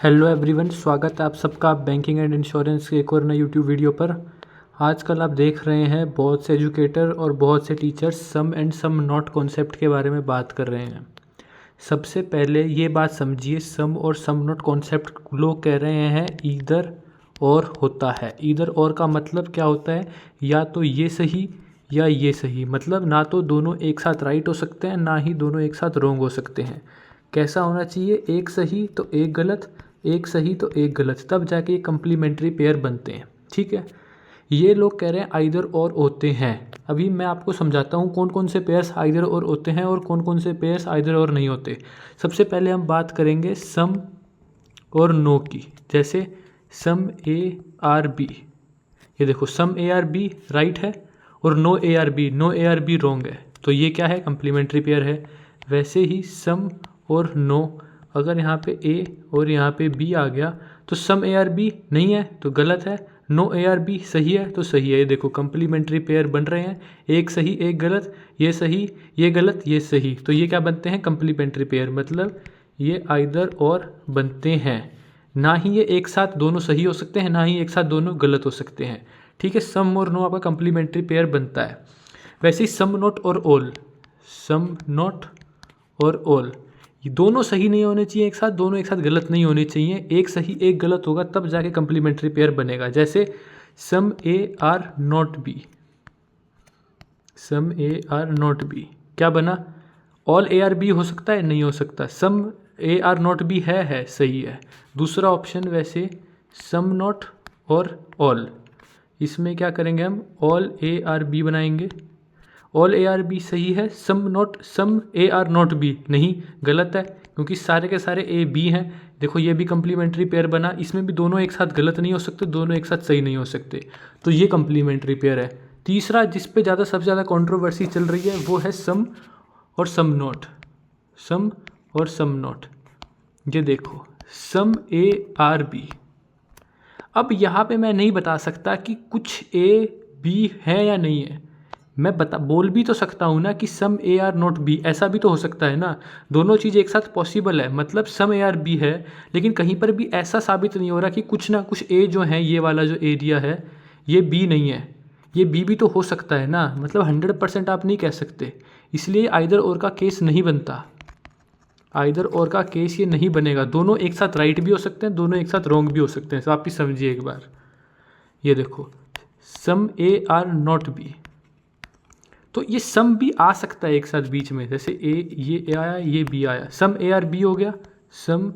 Hello everyone, स्वागत है आप सबका बैंकिंग एंड इंश्योरेंस के एक और नए यूट्यूब वीडियो पर। आजकल आप देख रहे हैं बहुत से एजुकेटर और बहुत से teachers some and some not concept के बारे में बात कर रहे हैं। सबसे पहले ये बात समझिए, सम और सम नॉट कॉन्सेप्ट लोग कह रहे हैं ईदर और होता है। ईदर और का मतलब क्या होता है? या तो ये सही या ये सही, मतलब ना तो दोनों एक साथ राइट हो सकते हैं, ना ही दोनों एक साथ रॉन्ग हो सकते हैं। कैसा होना चाहिए? एक सही तो एक गलत, एक सही तो एक गलत, तब जाके ये कंप्लीमेंट्री पेयर बनते हैं। ठीक है, ये लोग कह रहे हैं आइदर और होते हैं। अभी मैं आपको समझाता हूँ कौन कौन से पेयर्स आइदर और होते हैं और कौन कौन से पेयर्स आइदर और नहीं होते। सबसे पहले हम बात करेंगे सम और नो की। जैसे सम ए आर बी, ये देखो some A are B right है और no A are B wrong है, तो ये क्या है? कंप्लीमेंट्री पेयर है। वैसे ही सम और नो, अगर यहाँ पे ए और यहाँ पे बी आ गया तो सम ए आर बी नहीं है तो गलत है, नो ए आर बी सही है तो सही है। ये देखो कंप्लीमेंट्री पेयर बन रहे हैं, एक सही एक गलत, ये सही ये गलत ये सही, तो ये क्या बनते हैं? Complementary pair. मतलब ये आइदर और बनते हैं, ना ही ये एक साथ दोनों सही हो सकते हैं, ना ही एक साथ दोनों गलत हो सकते हैं। ठीक है, सम और नो आपका कंप्लीमेंट्री पेयर बनता है। वैसे ही सम नॉट और ऑल, सम नॉट और ऑल, ये दोनों सही नहीं होने चाहिए एक साथ, दोनों एक साथ गलत नहीं होने चाहिए। एक सही एक गलत होगा तब जाके कंप्लीमेंट्री पेयर बनेगा। जैसे some A are not B, some A are not B क्या बना? ऑल ए आर बी हो सकता है? नहीं हो सकता। सम ए आर नॉट बी है सही है। दूसरा ऑप्शन वैसे सम नॉट और ऑल, इसमें क्या करेंगे हम? ऑल ए आर बी बनाएंगे। ऑल ए आर बी सही है, सम ए आर नॉट बी नहीं, गलत है, क्योंकि सारे के सारे ए बी हैं। देखो ये भी कंप्लीमेंट्री पेयर बना, इसमें भी दोनों एक साथ गलत नहीं हो सकते, दोनों एक साथ सही नहीं हो सकते, तो ये कंप्लीमेंट्री पेयर है। तीसरा जिस पे सबसे ज़्यादा कंट्रोवर्सी चल रही है वो है सम और सम नॉट। सम और सम नॉट, ये देखो सम ए आर बी। अब यहाँ पे मैं नहीं बता सकता कि कुछ ए बी है या नहीं है, मैं बोल भी तो सकता हूँ ना कि सम ए आर नॉट बी, ऐसा भी तो हो सकता है ना। दोनों चीज़ एक साथ पॉसिबल है, मतलब सम ए आर बी है, लेकिन कहीं पर भी ऐसा साबित नहीं हो रहा कि कुछ ना कुछ ए जो है, ये वाला जो एरिया है ये बी नहीं है, ये बी भी तो हो सकता है ना। मतलब 100% आप नहीं कह सकते, इसलिए आइदर और का केस नहीं बनता। आइदर और का केस ये नहीं बनेगा, दोनों एक साथ राइट भी हो सकते हैं, दोनों एक साथ रॉन्ग भी हो सकते हैं। तो आप भी समझिए एक बार, ये देखो some A are not B, तो ये सम भी आ सकता है एक साथ बीच में। जैसे ये ए आया, ये बी आया, सम ए आर बी हो गया, सम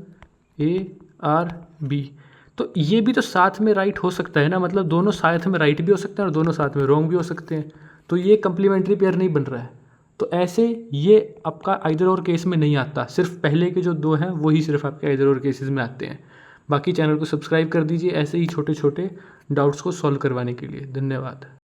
ए आर बी, तो ये भी तो साथ में राइट हो सकता है ना। मतलब दोनों साथ में राइट भी हो सकते हैं और दोनों साथ में रॉन्ग भी हो सकते हैं, तो ये कंप्लीमेंट्री पेयर नहीं बन रहा है। तो ऐसे ये आपका आइदर और केस में नहीं आता, सिर्फ पहले के जो दो हैं वही सिर्फ आपके आइदर और केसेस में आते हैं। बाकी चैनल को सब्सक्राइब कर दीजिए ऐसे ही छोटे छोटे डाउट्स को सॉल्व करवाने के लिए। धन्यवाद।